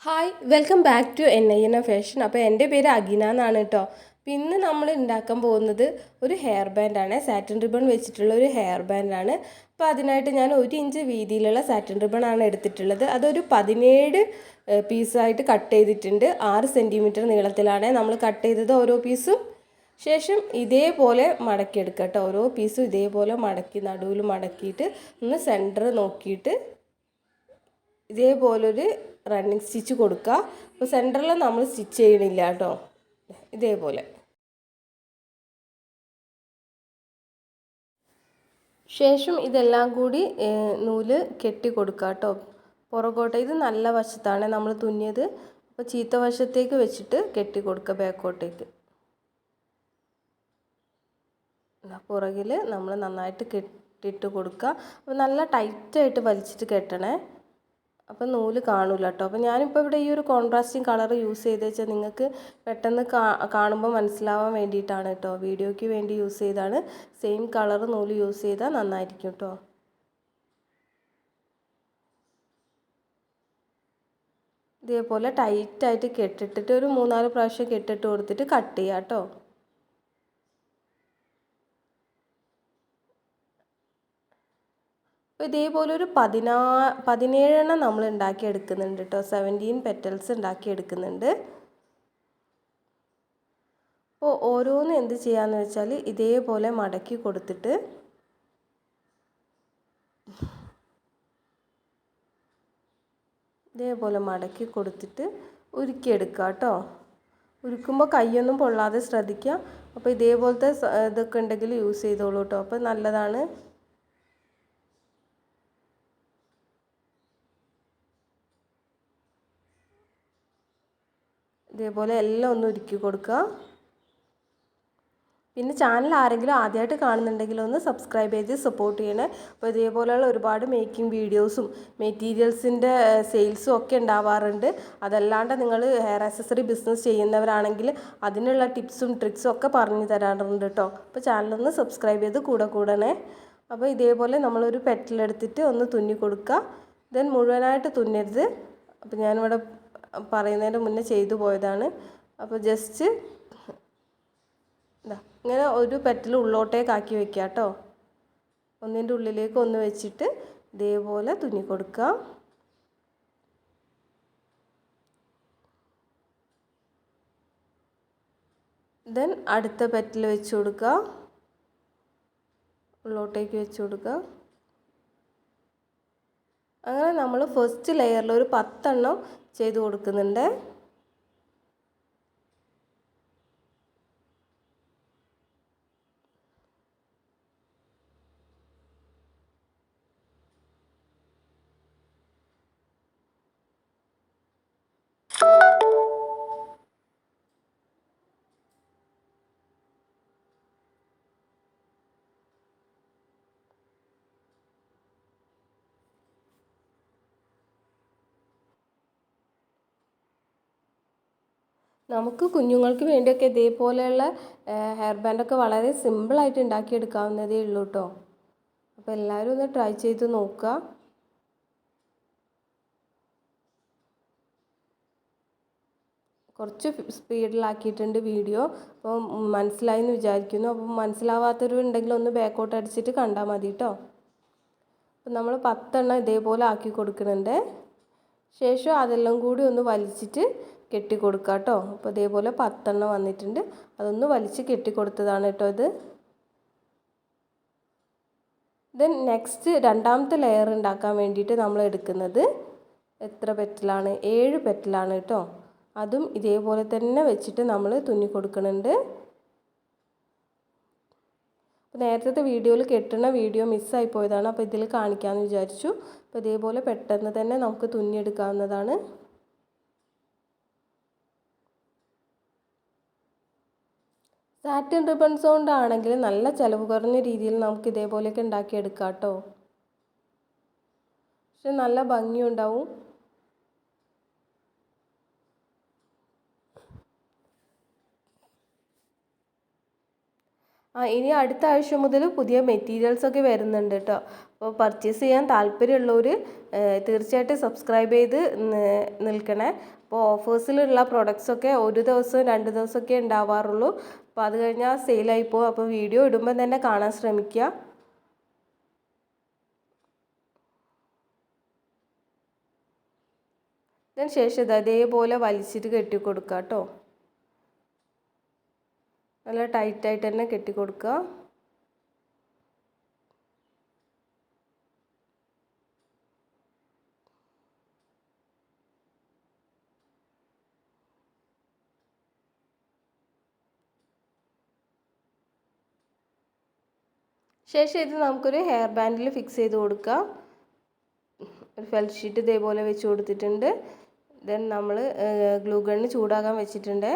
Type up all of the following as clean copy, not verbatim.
Hi welcome back to NIN fashion. അപ്പോൾ എൻ്റെ പേര് അഗിന എന്നാണ് കേട്ടോ. അപ്പോൾ ഇന്ന് നമ്മൾ ഉണ്ടാക്കാൻ പോകുന്നത് ഒരു ഹെയർ ബാൻഡാണ്. സാറ്റിൻ റിബൺ വെച്ചിട്ടുള്ള ഒരു ഹെയർ ബാൻഡാണ്. അപ്പോൾ അതിനായിട്ട് ഞാൻ 1 ഇഞ്ച് വീതിയിലുള്ള സാറ്റിൻ റിബൺ ആണ് എടുത്തിട്ടുള്ളത്. അതൊരു 17 പീസായിട്ട് കട്ട് ചെയ്തിട്ടുണ്ട്. 6 സെൻറ്റിമീറ്റർ നീളത്തിലാണ് നമ്മൾ കട്ട് ചെയ്തത് ഓരോ പീസും. ശേഷം ഇതേപോലെ മടക്കിയെടുക്കുക കേട്ടോ. ഓരോ പീസും ഇതേപോലെ മടക്കി നടുവിൽ മടക്കിയിട്ട് ഒന്ന് സെൻറ്റർ നോക്കിയിട്ട് ഇതേപോലൊരു റണ്ണിങ് സ്റ്റിച്ച് കൊടുക്കുക. അപ്പോൾ സെൻറ്ററിൽ നമ്മൾ സ്റ്റിച്ച് ചെയ്യണില്ല കേട്ടോ. ഇതേപോലെ ശേഷം ഇതെല്ലാം കൂടി നൂല് കെട്ടി കൊടുക്കുക കേട്ടോ. പുറകോട്ട് ഇത് നല്ല വശത്താണ് നമ്മൾ തുന്നിയത്. അപ്പോൾ ചീത്ത വശത്തേക്ക് വെച്ചിട്ട് കെട്ടി കൊടുക്കുക ബാക്കോട്ടേക്ക്. പുറകിൽ നമ്മൾ നന്നായിട്ട് കെട്ടിയിട്ട് കൊടുക്കുക. അപ്പോൾ നല്ല ടൈറ്റായിട്ട് വലിച്ചിട്ട് കെട്ടണേ. അപ്പം നൂല് കാണില്ല കേട്ടോ. അപ്പോൾ ഞാനിപ്പോൾ ഇവിടെ ഈ ഒരു കോൺട്രാസ്റ്റിംഗ് കളർ യൂസ് ചെയ്ത് വെച്ചാൽ നിങ്ങൾക്ക് പെട്ടെന്ന് കാണുമ്പോൾ മനസ്സിലാവാൻ വേണ്ടിയിട്ടാണ് കേട്ടോ. വീഡിയോയ്ക്ക് വേണ്ടി യൂസ് ചെയ്താണ്. സെയിം കളർ നൂല് യൂസ് ചെയ്താൽ നന്നായിരിക്കും കേട്ടോ. ഇതേപോലെ ടൈറ്റായിട്ട് കെട്ടിട്ടിട്ട് ഒരു 3-4 പ്രാവശ്യം കെട്ടിട്ട് കൊടുത്തിട്ട് കട്ട് ചെയ്യാം കേട്ടോ. അപ്പോൾ ഇതേപോലെ ഒരു 17 നമ്മൾ ഉണ്ടാക്കിയെടുക്കുന്നുണ്ട് കേട്ടോ. 17 പെറ്റൽസ് ഉണ്ടാക്കിയെടുക്കുന്നുണ്ട്. അപ്പോൾ ഓരോന്ന് എന്ത് ചെയ്യാന്ന് വെച്ചാൽ ഇതേപോലെ മടക്കി കൊടുത്തിട്ട് ഉരുക്കിയെടുക്കുക കേട്ടോ. ഉരുക്കുമ്പോൾ കൈയൊന്നും പൊള്ളാതെ ശ്രദ്ധിക്കുക. അപ്പോൾ ഇതേപോലത്തെ ഇതൊക്കെ ഉണ്ടെങ്കിൽ യൂസ് ചെയ്തോളൂ കേട്ടോ. അപ്പോൾ നല്ലതാണ്. ഇതേപോലെ എല്ലാം ഒന്ന് ഉരുക്കി കൊടുക്കുക. പിന്നെ ചാനൽ ആരെങ്കിലും ആദ്യമായിട്ട് കാണുന്നുണ്ടെങ്കിൽ ഒന്ന് സബ്സ്ക്രൈബ് ചെയ്ത് സപ്പോർട്ട് ചെയ്യണേ. അപ്പോൾ ഇതേപോലെയുള്ള ഒരുപാട് മേക്കിംഗ് വീഡിയോസും മെറ്റീരിയൽസിൻ്റെ സെയിൽസും ഒക്കെ ഉണ്ടാവാറുണ്ട്. അതല്ലാണ്ട് നിങ്ങൾ ഹെയർ ആക്സസറി ബിസിനസ് ചെയ്യുന്നവരാണെങ്കിൽ അതിനുള്ള ടിപ്സും ട്രിക്സും ഒക്കെ പറഞ്ഞു തരാറുണ്ട് കേട്ടോ. അപ്പോൾ ചാനലൊന്ന് സബ്സ്ക്രൈബ് ചെയ്ത് കൂടണേ. അപ്പോൾ ഇതേപോലെ നമ്മളൊരു പെറ്റലെടുത്തിട്ട് ഒന്ന് തുന്നി കൊടുക്കുക. ദെൻ മുഴുവനായിട്ട് തുന്നരുത്. അപ്പോൾ ഞാനിവിടെ പറയുന്നതിൻ്റെ മുന്നേ ചെയ്തു പോയതാണ്. അപ്പോൾ ജസ്റ്റ് ഇങ്ങനെ ഒരു പെറ്റൽ ഉള്ളോട്ടേക്കാക്കി വെക്കുക കേട്ടോ. ഒന്നിൻ്റെ ഉള്ളിലേക്ക് ഒന്ന് വെച്ചിട്ട് ഇതേപോലെ തുന്നി കൊടുക്കുക. ദെൻ അടുത്ത പെറ്റൽ വെച്ച് കൊടുക്കുക. ഉള്ളോട്ടേക്ക് വെച്ച് കൊടുക്കുക. അങ്ങനെ നമ്മൾ ഫസ്റ്റ് ലെയറിൽ ഒരു 10 ചെയ്ത് കൊടുക്കുന്നുണ്ട്. നമുക്ക് കുഞ്ഞുങ്ങൾക്ക് വേണ്ടിയൊക്കെ ഇതേപോലെയുള്ള ഹെയർ ബാൻഡൊക്കെ വളരെ സിമ്പിളായിട്ട് ഉണ്ടാക്കിയെടുക്കാവുന്നതേ ഉള്ളൂ കേട്ടോ. അപ്പോൾ എല്ലാവരും ഒന്ന് ട്രൈ ചെയ്ത് നോക്കുക. കുറച്ച് സ്പീഡിലാക്കിയിട്ടുണ്ട് വീഡിയോ. അപ്പോൾ മനസ്സിലായി എന്ന് വിചാരിക്കുന്നു. അപ്പോൾ മനസ്സിലാവാത്തവരുണ്ടെങ്കിൽ ഒന്ന് ബാക്കോട്ട് അടിച്ചിട്ട് കണ്ടാൽ മതി കേട്ടോ. അപ്പോൾ നമ്മൾ 10 ഇതേപോലെ ആക്കി കൊടുക്കുന്നുണ്ട്. ശേഷം അതെല്ലാം കൂടി ഒന്ന് വലിച്ചിട്ട് കെട്ടി കൊടുക്കുക കേട്ടോ. അപ്പോൾ ഇതേപോലെ 10 വന്നിട്ടുണ്ട്. അതൊന്ന് വലിച്ച് കെട്ടി കൊടുത്തതാണ് കേട്ടോ ഇത്. ദെൻ നെക്സ്റ്റ് രണ്ടാമത്തെ ലെയർ ഉണ്ടാക്കാൻ വേണ്ടിയിട്ട് നമ്മൾ എടുക്കുന്നത് എത്ര പെറ്റലാണ്? 7 പെറ്റലാണ് കേട്ടോ. അതും ഇതേപോലെ തന്നെ വെച്ചിട്ട് നമ്മൾ തുന്നി കൊടുക്കുന്നുണ്ട്. അപ്പോൾ നേരത്തെ വീഡിയോയിൽ കെട്ടുന്ന വീഡിയോ മിസ്സായി പോയതാണ്. അപ്പോൾ ഇതിൽ കാണിക്കാമെന്ന് വിചാരിച്ചു. അപ്പോൾ ഇതേപോലെ പെട്ടെന്ന് തന്നെ നമുക്ക് തുന്നിയെടുക്കാവുന്നതാണ്. സാറ്റിൻ റിബൺസ് കൊണ്ടാണെങ്കിൽ നല്ല ചിലവ് കുറഞ്ഞ രീതിയിൽ നമുക്ക് ഇതേപോലെയൊക്കെ ഉണ്ടാക്കിയെടുക്കാം കേട്ടോ. പക്ഷെ നല്ല ഭംഗിയുണ്ടാവും. ഇനി അടുത്ത ആഴ്ച മുതൽ പുതിയ മെറ്റീരിയൽസൊക്കെ വരുന്നുണ്ട് കേട്ടോ. അപ്പോൾ പർച്ചേസ് ചെയ്യാൻ താല്പര്യമുള്ളവർ തീർച്ചയായിട്ടും സബ്സ്ക്രൈബ് ചെയ്ത് നിൽക്കണേ. അപ്പോൾ ഓഫേഴ്സിലുള്ള പ്രൊഡക്ട്സൊക്കെ ഒരു ദിവസം 2 ദിവസമൊക്കെ ഉണ്ടാവാറുള്ളൂ. അപ്പോൾ അത് കഴിഞ്ഞാൽ സെയിലായി പോകും. അപ്പോൾ വീഡിയോ ഇടുമ്പോൾ തന്നെ കാണാൻ ശ്രമിക്കുക. അതിന് ശേഷം ഇത് അതേപോലെ വലിച്ചിട്ട് കെട്ടി കൊടുക്കുക കേട്ടോ. നല്ല ടൈറ്റായിട്ട് തന്നെ കെട്ടി കൊടുക്കുക. ശേഷം ഇത് നമുക്കൊരു ഹെയർ ബാൻഡിൽ ഫിക്സ് ചെയ്ത് കൊടുക്കാം. ഒരു ഫെൽറ്റ് ഷീറ്റ് ഇതേപോലെ വെച്ച് കൊടുത്തിട്ടുണ്ട്. ദെൻ നമ്മൾ ഗ്ലൂ ഗണ്ണ് ചൂടാകാൻ വെച്ചിട്ടുണ്ട്.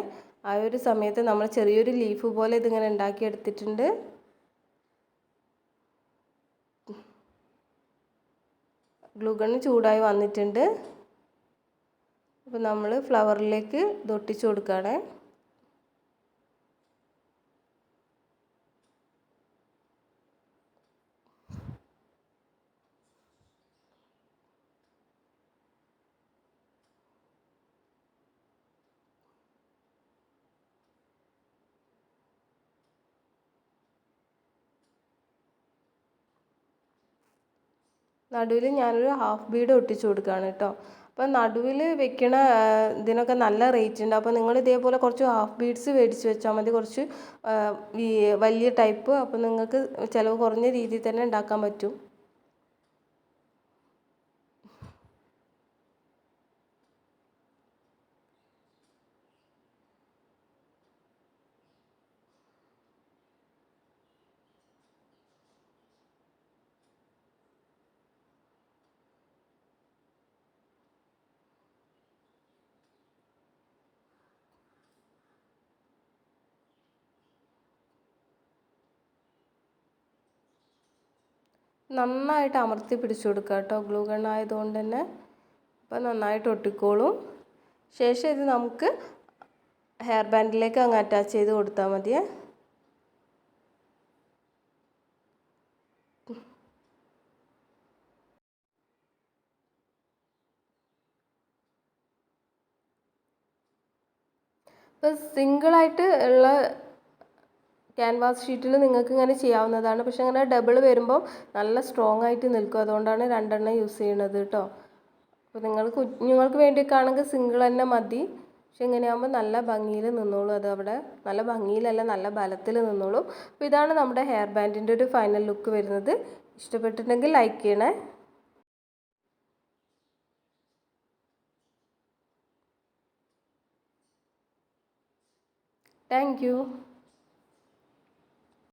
ആ ഒരു സമയത്ത് നമ്മൾ ചെറിയൊരു ലീഫ് പോലെ ഇതിങ്ങനെ ഉണ്ടാക്കിയെടുത്തിട്ടുണ്ട്. ഗ്ലൂ ഗണ്ണ് ചൂടായി വന്നിട്ടുണ്ട്. അപ്പോൾ നമ്മൾ ഫ്ലവറിലേക്ക് ഇത് ഒട്ടിച്ച് കൊടുക്കുകയാണ്. നടുവിൽ ഞാനൊരു ഹാഫ് ബീഡ് ഒട്ടിച്ച് കൊടുക്കുകയാണ് കേട്ടോ. അപ്പം നടുവിൽ വെക്കണ ഇതിനൊക്കെ നല്ല റേറ്റ് ഉണ്ട്. അപ്പോൾ നിങ്ങൾ ഇതേപോലെ കുറച്ച് ഹാഫ് ബീഡ്സ് മേടിച്ച് വെച്ചാൽ മതി, കുറച്ച് വലിയ ടൈപ്പ്. അപ്പോൾ നിങ്ങൾക്ക് ചിലവ് കുറഞ്ഞ രീതിയിൽ തന്നെ ഉണ്ടാക്കാൻ പറ്റും. നന്നായിട്ട് അമർത്തി പിടിച്ചു കൊടുക്കുക കേട്ടോ, ഗ്ലൂ ഗൺ ആയതുകൊണ്ട് തന്നെ. അപ്പോൾ നന്നായിട്ട് ഒട്ടിക്കോളും. ശേഷം ഇത് നമുക്ക് ഹെയർ ബാൻഡിലേക്ക് അങ്ങ് അറ്റാച്ച് ചെയ്ത് കൊടുത്താൽ മതിയേ. ഇപ്പോൾ സിംഗിളായിട്ട് ഉള്ള ക്യാൻവാസ് ഷീറ്റിൽ നിങ്ങൾക്ക് ഇങ്ങനെ ചെയ്യാവുന്നതാണ്. പക്ഷെ അങ്ങനെ ഡബിൾ വരുമ്പോൾ നല്ല സ്ട്രോങ് ആയിട്ട് നിൽക്കും. അതുകൊണ്ടാണ് 2 എണ്ണം യൂസ് ചെയ്യണത് കേട്ടോ. അപ്പോൾ നിങ്ങൾ കുഞ്ഞുങ്ങൾക്ക് വേണ്ടിയൊക്കെ ആണെങ്കിൽ സിംഗിൾ തന്നെ മതി. പക്ഷെ ഇങ്ങനെയാകുമ്പോൾ നല്ല ഭംഗിയിൽ നിന്നോളൂ. അത് അവിടെ നല്ല ഭംഗിയിലല്ല, നല്ല ബലത്തിൽ നിന്നോളൂ. അപ്പോൾ ഇതാണ് നമ്മുടെ ഹെയർ ബാൻഡിൻ്റെ ഒരു ഫൈനൽ ലുക്ക് വരുന്നത്. ഇഷ്ടപ്പെട്ടിട്ടുണ്ടെങ്കിൽ ലൈക്ക് ചെയ്യണേ. Thank you.